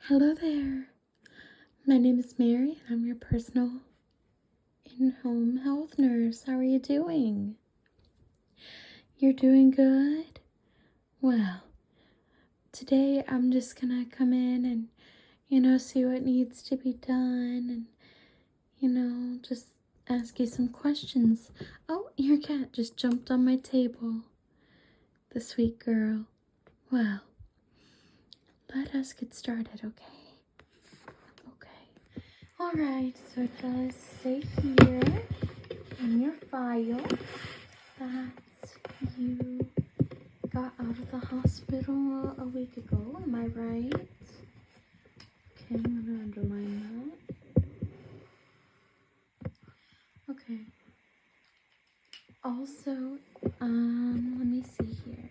Hello there. My name is Mary and I'm your personal in-home health nurse. How are you doing? You're doing good? Well, today I'm just gonna come in and, see what needs to be done and, just ask you some questions. Oh, your cat just jumped on my table. The sweet girl. Well, let us get started, okay? Alright, so it does say here in your file that you got out of the hospital a week ago. Am I right? Okay, I'm gonna underline that. Okay. Also, let me see here.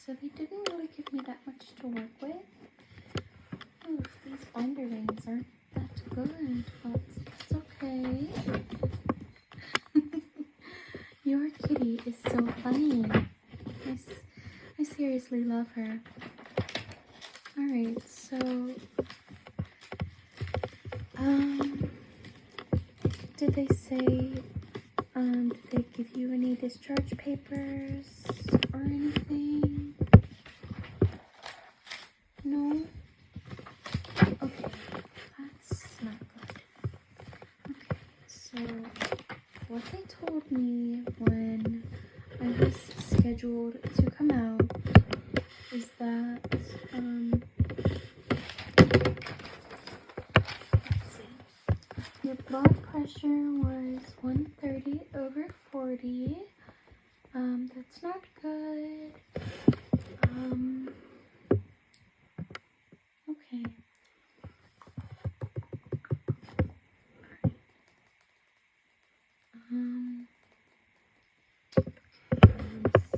So they didn't really give me that much to work with. Oof, these binder rings aren't that good, but it's okay. Your kitty is so funny. I seriously love her. Alright, so, did they say, did they give you any discharge papers or anything? No? Okay, that's not good. Okay, so what they told me when I was scheduled to come out is that, let's see, your blood pressure was 130/40. That's not good. Okay.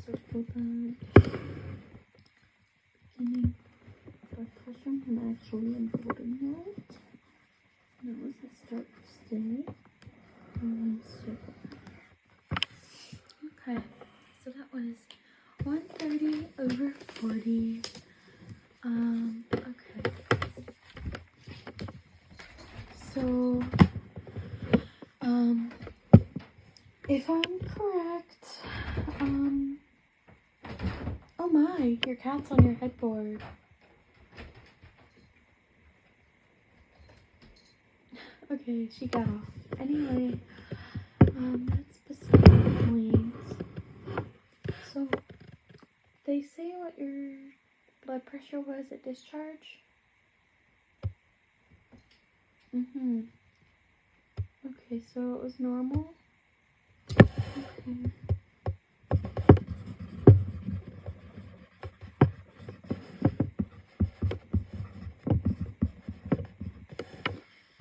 Circle that. Beginning blood pressure. I'm actually enfolding that. Now as I start to stay. Circle that. Okay. So that was 130/40. Okay. So, if I'm correct, oh my, your cat's on your headboard. Okay, she got off. Anyway, that's beside the point. So, they say what your blood pressure was at discharge? Okay, so it was normal? Okay.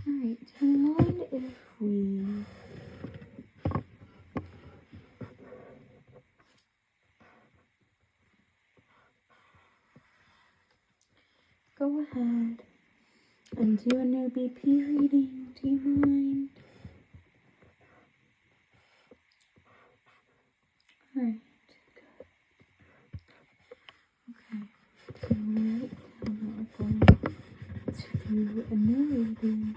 Alright, do you mind if we go ahead and do a new BP reading? Do you mind? Alright, good. Okay, so right now we're going to do a new reading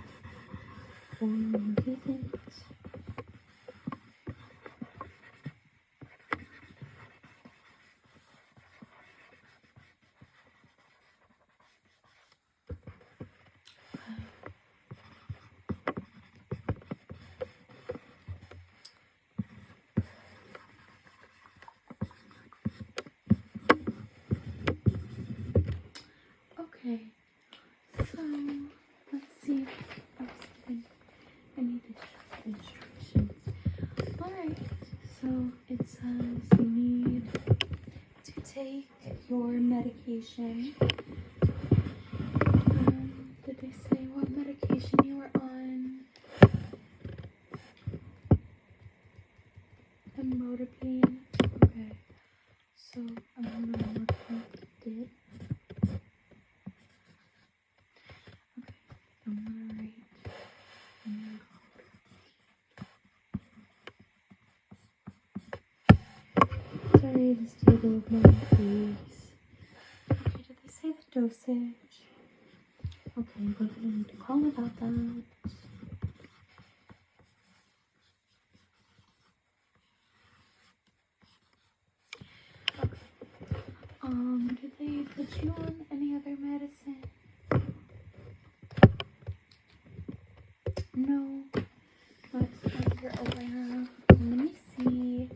for your visit. Okay, so let's see if I was given any instructions. Alright, so it says you need to take your medication. Did they say what medication you were on? Amlodipine. Okay, so I'm gonna look what you did. Okay, I'm gonna write Sorry, this table of my please. Okay, did they say the dosage. Okay, we're going to need to call about that. Did they put you on any other medicine? No, not that you're aware of. Let me see.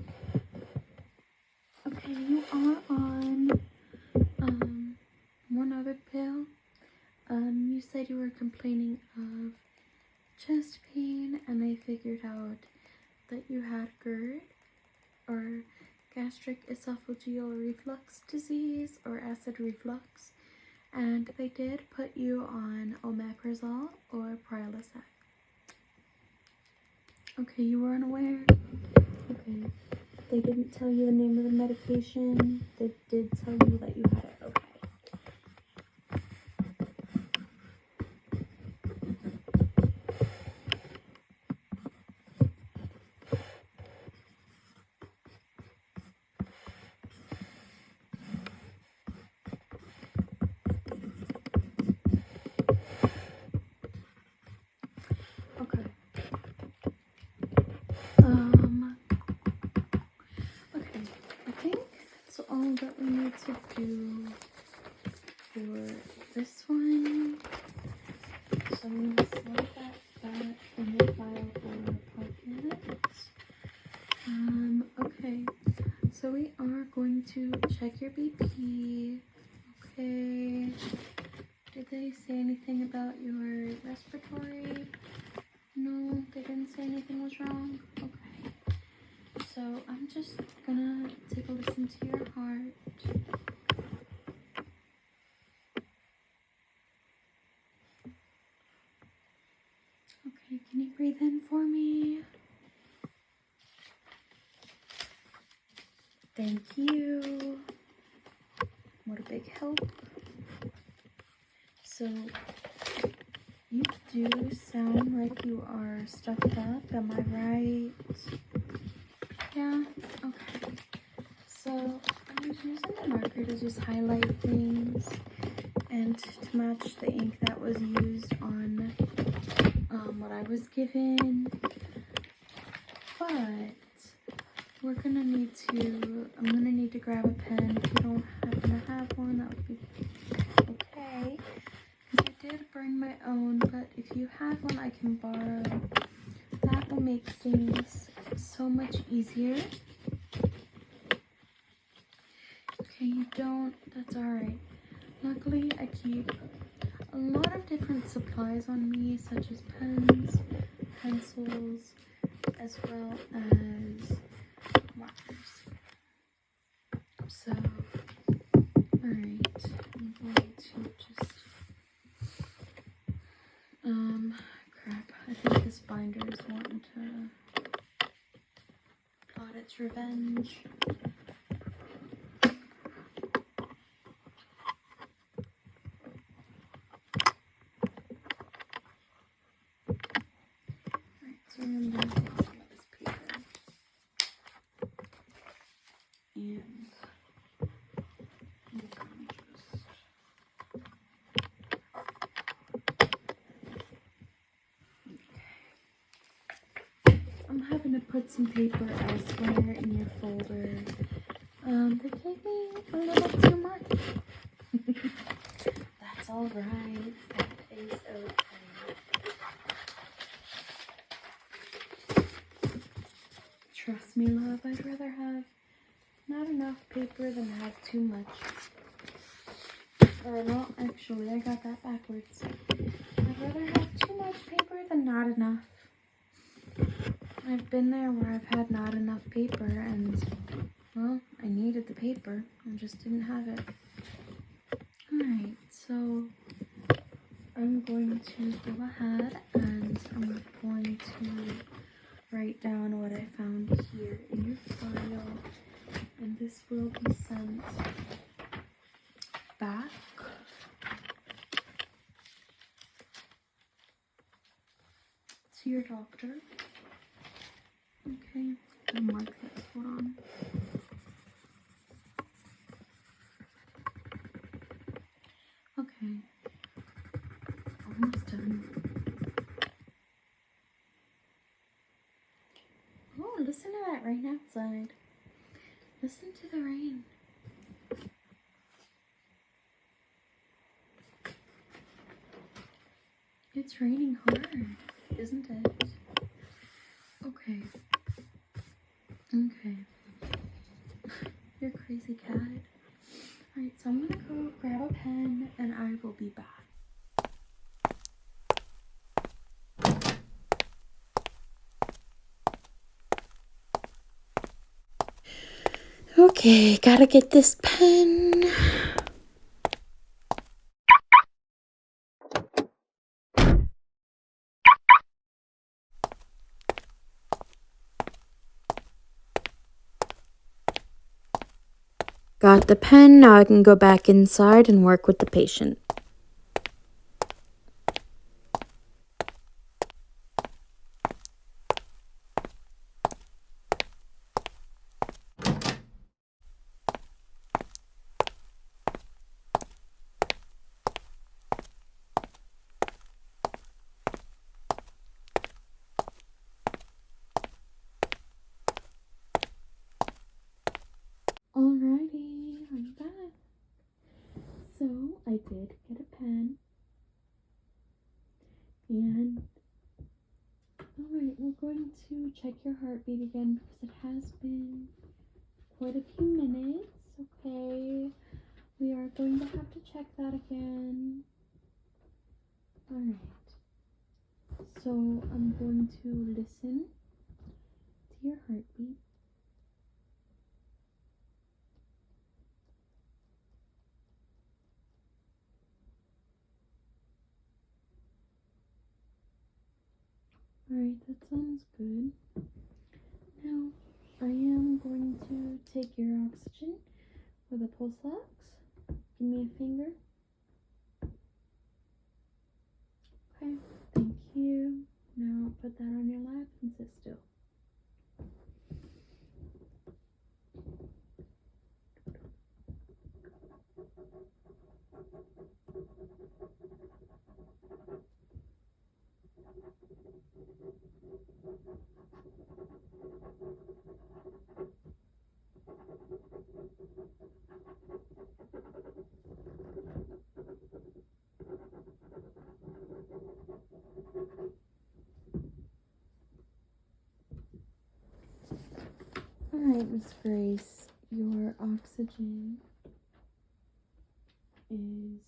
Okay, you are on one other pill. You said you were complaining of chest pain, and I figured out that you had GERD, or gastric esophageal reflux disease, or acid reflux, and they did put you on omeprazole or Prilosec. Okay, you were unaware? Okay. They didn't tell you the name of the medication. They did tell you that you had it. Okay. Okay. Okay. I think that's all that we need to do for this one. So I'm gonna slide that back in the file for podcast. Okay. So we are going to check your BP. Okay. Did they say anything about your respiratory? No, they didn't say anything was wrong. Okay. So I'm just gonna take a listen to your heart. Okay, can you breathe in for me? Thank you. What a big help. So you do sound like you are stuffed up, am I right? Yeah? Okay. So I was using the marker to just highlight things and to match the ink that was used on what I was given. But I'm gonna need to grab a pen. If you don't happen to have one, that would be okay. Because I did bring my own, but if you have one I can borrow, that will make things so much easier. Okay, you don't, that's alright. Luckily, I keep a lot of different supplies on me, such as pens, pencils, as well as markers. So, alright, I'm going to just, crap, I think this binder is wanting to plot its revenge. So I'm going to take some of this paper and I'm going to just, I'm having to put some paper elsewhere in your folder. They gave me a little too much. That's alright. That is okay. Trust me, love, I'd rather have not enough paper than have too much. Or no, actually, I got that backwards. I'd rather have too much paper than not enough. I've been there where I've had not enough paper and, well, I needed the paper. I just didn't have it. Alright, so I'm going to go ahead and I'm going to write down what I found here in your file, and this will be sent back to your doctor. Okay, I'll mark this. Hold on. almost done. Oh, listen to that rain outside. Listen to the rain. It's raining hard, isn't it? Okay. Okay. You're a crazy cat. Alright, so I'm gonna go grab a pen and I will be back. Okay, gotta get this pen. Got the pen, now I can go back inside and work with the patient. Alrighty, I'm back. So, I did get a pen. And, alright, we're going to check your heartbeat again because it has been quite a few minutes. Okay, we are going to have to check that again. Alright, so I'm going to listen to your heartbeat. Alright, that sounds good. Now, I am going to take your oxygen with a pulse ox. Give me a finger. Okay, thank you. Now put that on your lap and sit still. Alright, Miss Grace, your oxygen is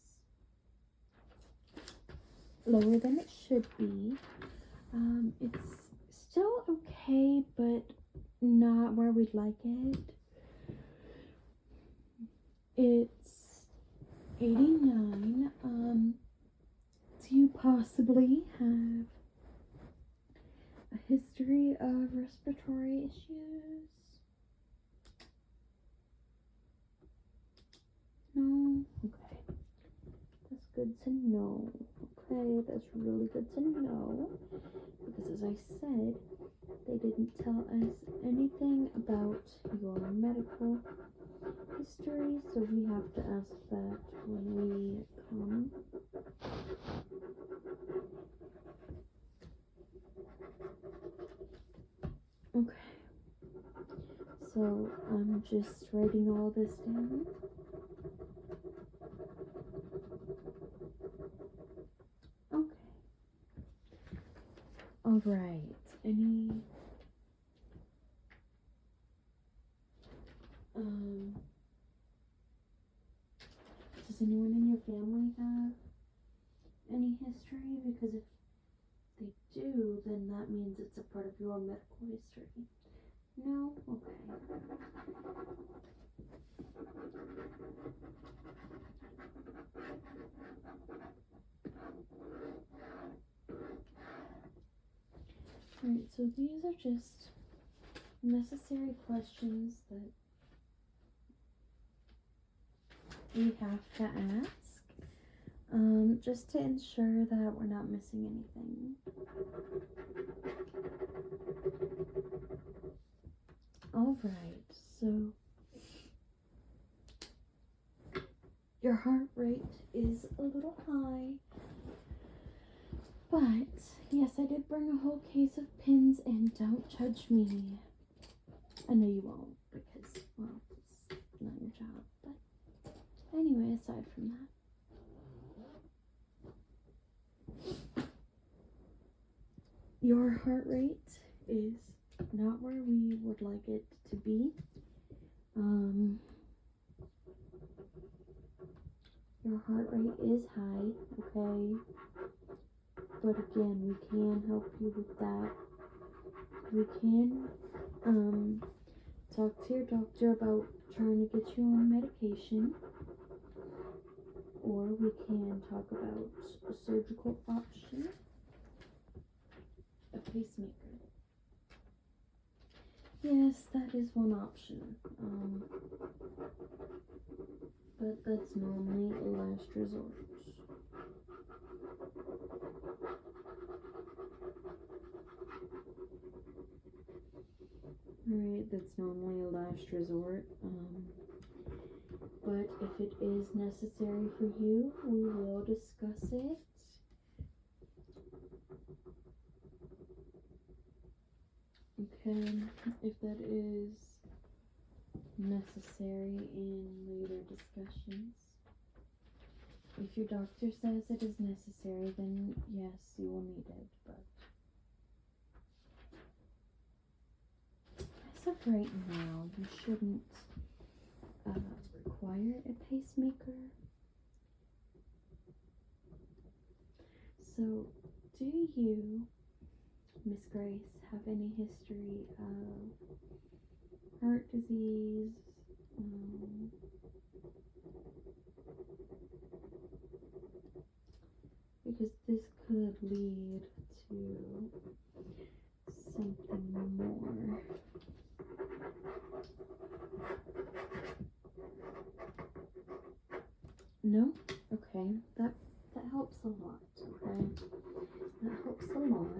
lower than it should be. It's still okay, but not where we'd like it. It's 89. Do you possibly have a history of respiratory issues? No? Okay. That's good to know. Okay, that's really good to know. Because as I said, they didn't tell us anything about your medical history, so we have to ask that when we come. Okay. So I'm just writing all this down. Okay. Alright. Does anyone in your family have any history? Because if they do, then that means it's a part of your medical history. No? Okay. Alright, so these are just necessary questions that we have to ask. Just to ensure that we're not missing anything. Alright, so your heart rate is a little high. But, yes, I did bring a whole case of pins, and don't judge me. I know you won't, because, well, it's not your job. But anyway, aside from that, your heart rate is not where we would like it to be. Your heart rate is high, okay? But again, we can help you with that. We can talk to your doctor about trying to get you on medication, or we can talk about a surgical option, a pacemaker. Yes, that is one option. But that's normally a last resort. Alright, that's normally a last resort. But if it is necessary for you, we will discuss it. Okay, if that is necessary in later discussions. If your doctor says it is necessary, then yes, you will need it, but as of right now, you shouldn't require a pacemaker. So, do you, Miss Grace, have any history of heart disease? Because this could lead to something more. No? Okay, that helps a lot, okay? That helps a lot.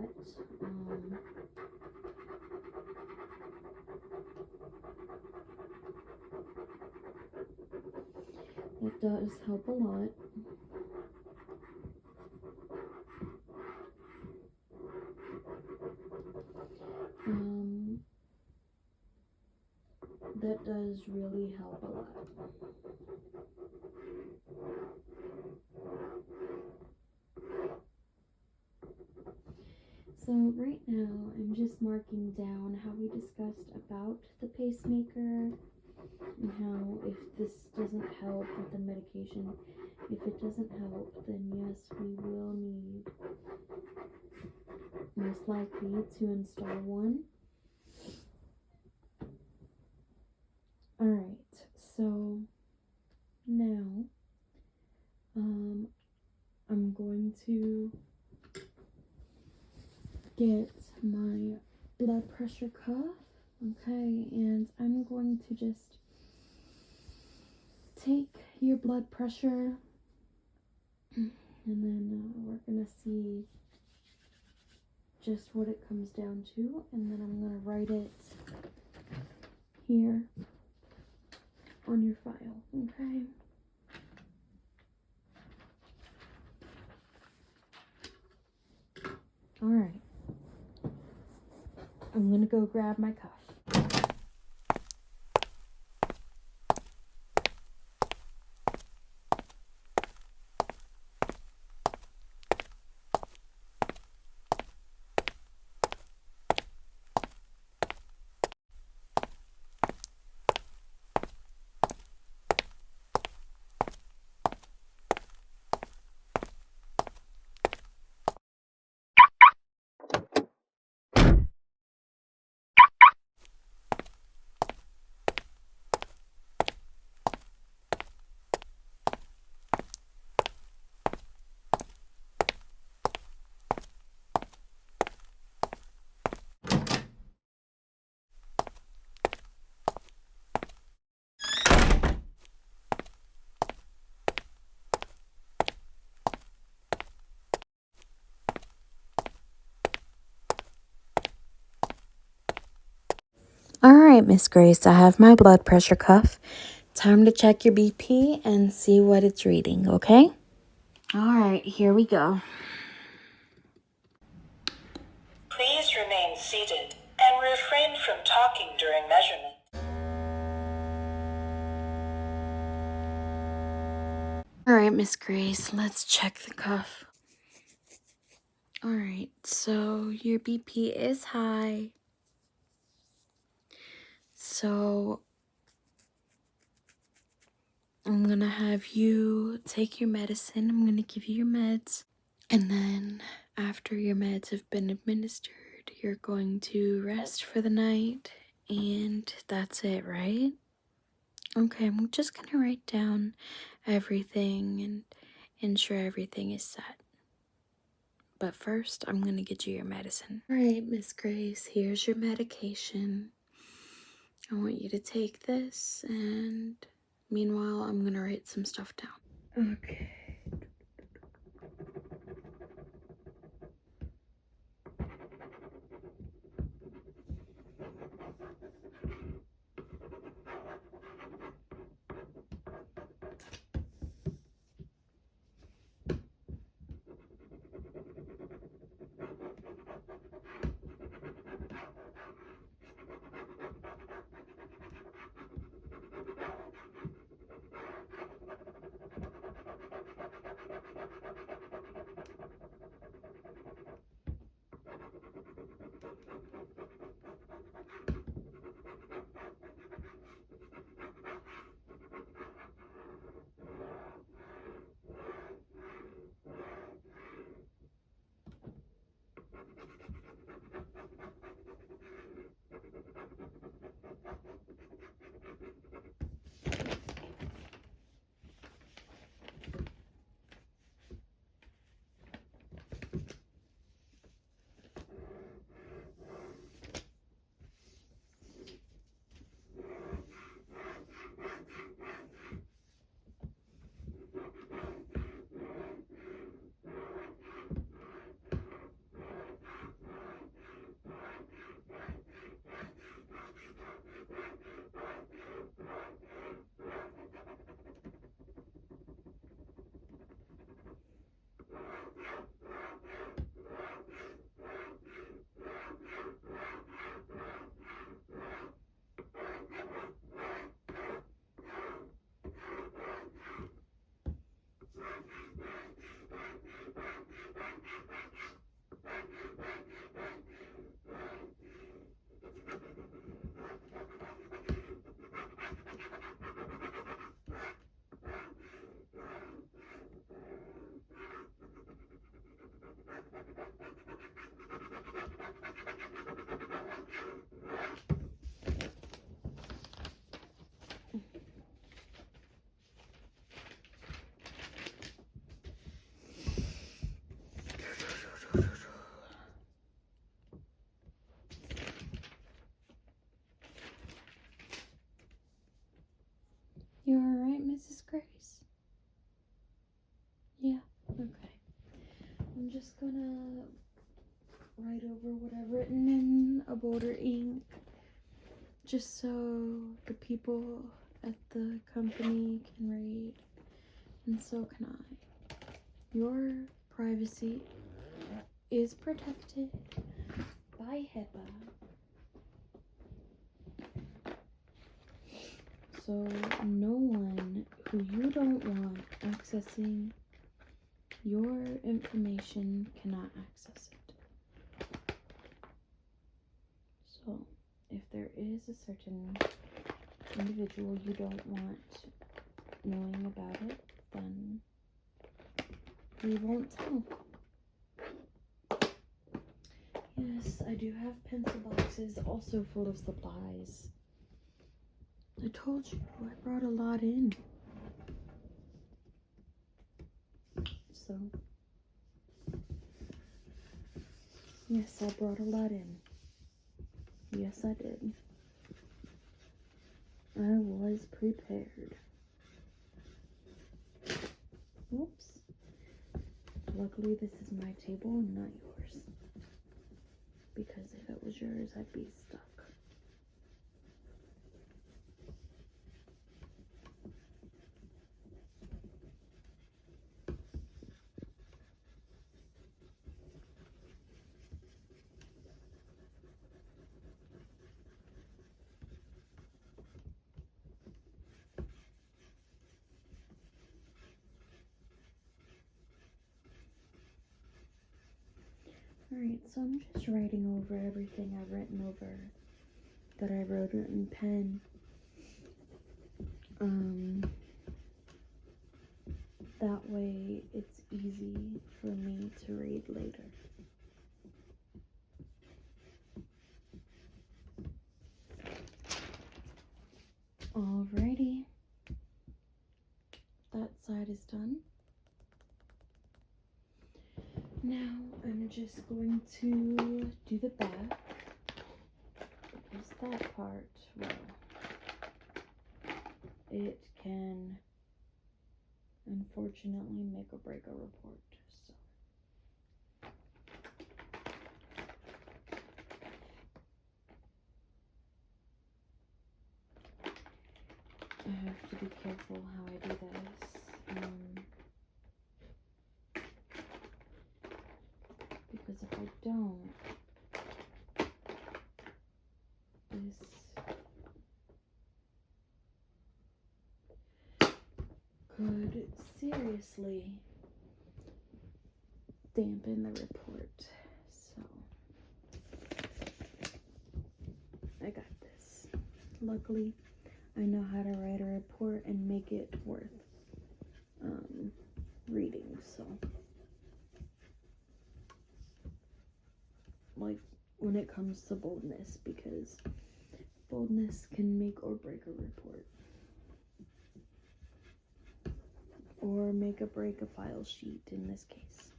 That does help a lot. That does really help a lot. So right now, I'm just marking down how we discussed about the pacemaker and how if this doesn't help with the medication, if it doesn't help, then yes, we will need most likely to install one. Alright, so now I'm going to get my blood pressure cuff, okay, and I'm going to just take your blood pressure, and then we're gonna see just what it comes down to, and then I'm gonna write it here on your file, okay? Alright, I'm gonna go grab my cuff. All right, Miss Grace, I have my blood pressure cuff. Time to check your BP and see what it's reading, okay? All right, here we go. seated and refrain from talking during measurement. All right, Miss Grace, let's check the cuff. All right, so your BP is high. So I'm gonna have you take your medicine. I'm gonna give you your meds. And then after your meds have been administered, you're going to rest for the night. And that's it, right? Okay, I'm just gonna write down everything and ensure everything is set. But first, I'm gonna get you your medicine. All right, Miss Grace, here's your medication. I want you to take this, and meanwhile, I'm gonna write some stuff down. Okay. You alright, Mrs. Grace? Yeah, okay. I'm just gonna write over what I've written in a bolder ink, just so the people at the company can read, and so can I. Your privacy is protected by HIPAA. So no one who you don't want accessing your information cannot access it. So if there is a certain individual you don't want knowing about it, then we won't tell. Yes, I do have pencil boxes also full of supplies. I told you, I brought a lot in. So, yes, I brought a lot in. Yes, I did. I was prepared. Whoops. Luckily, this is my table and not yours. Because if it was yours, I'd be stuck. Alright, so I'm just writing over everything I've written over that I wrote it in pen. That way it's easy for me to read later. Alrighty. That side is done. Now I'm just going to do the back, because that part, well, it can unfortunately make or break a report, so. I have to be careful how I do this. Because if I don't, this could seriously dampen the report. So, I got this. Luckily, I know how to write a report and make it worth reading, so. Like, when it comes to boldness, because boldness can make or break a report. Or make or break a file sheet in this case.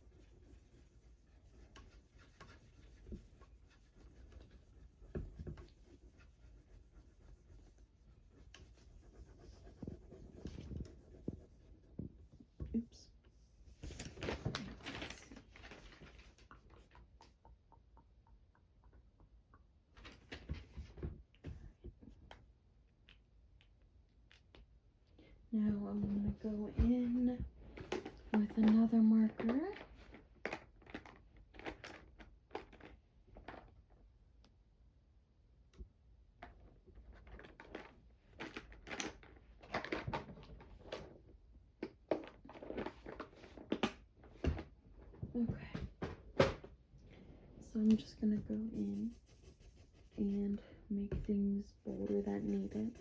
Oops. Now I'm going to go in with another marker. Okay. So I'm just going to go in and make things bolder that need it.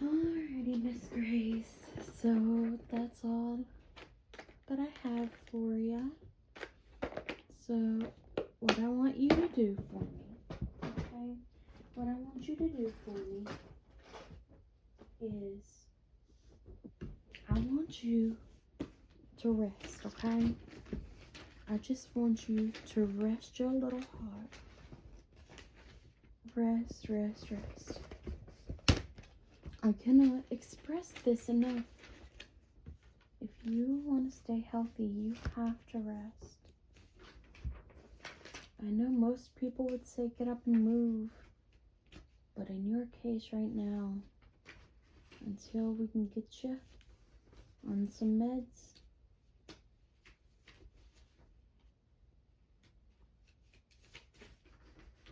Alrighty, Miss Grace. So that's all that I have for you. So what I want you to do for me, okay? What I want you to do for me is I want you to rest, okay? I just want you to rest your little heart. Rest, rest, rest. I cannot express this enough. If you want to stay healthy, you have to rest. I know most people would say get up and move, but in your case right now, until we can get you on some meds,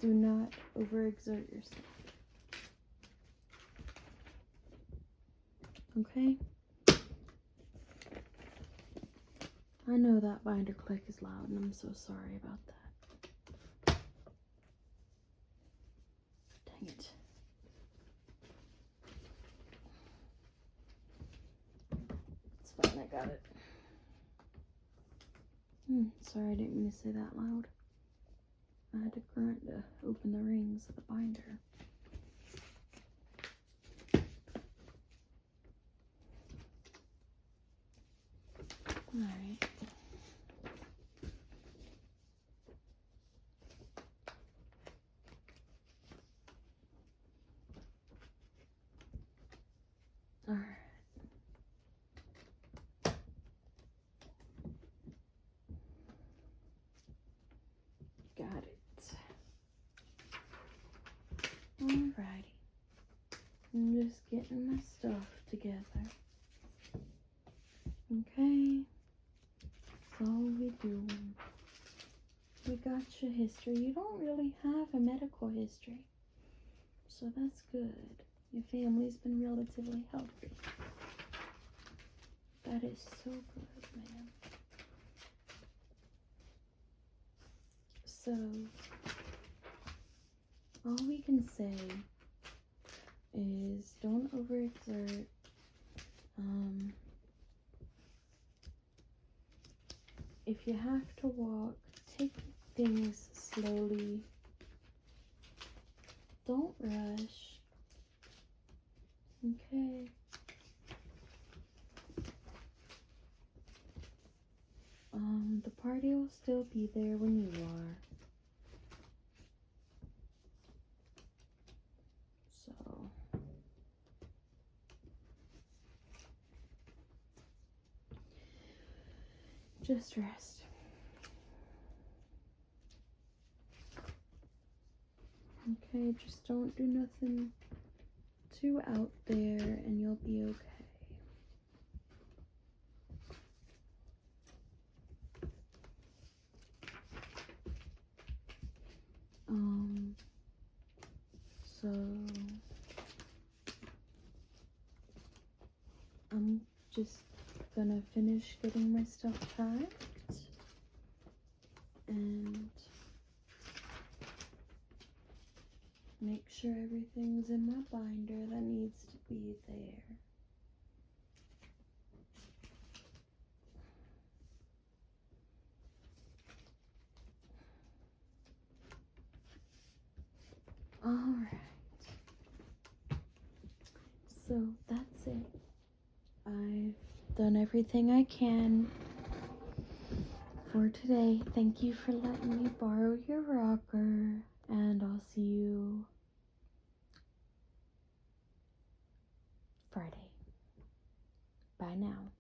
do not overexert yourself. Okay? I know that binder click is loud and I'm so sorry about that. Dang it. It's fine, I got it. Sorry, I didn't mean to say that loud. I had to grunt to open the rings of the binder. Alright. Alright. Got it. Alrighty. I'm just getting my stuff together. Okay. That's all we do. We got your history. You don't really have a medical history. So that's good. Your family's been relatively healthy. That is so good, man. So, all we can say is don't overexert. If you have to walk, take things slowly. Don't rush. Okay. The party will still be there when you are. So, just rest. Okay, just don't do nothing too out there and you'll be okay. So I'm just gonna finish getting my stuff packed and make sure everything's in my binder that needs to be there. Alright. So that's it. I've done everything I can for today. Thank you for letting me borrow your rocker, and I'll see you Friday. Bye now.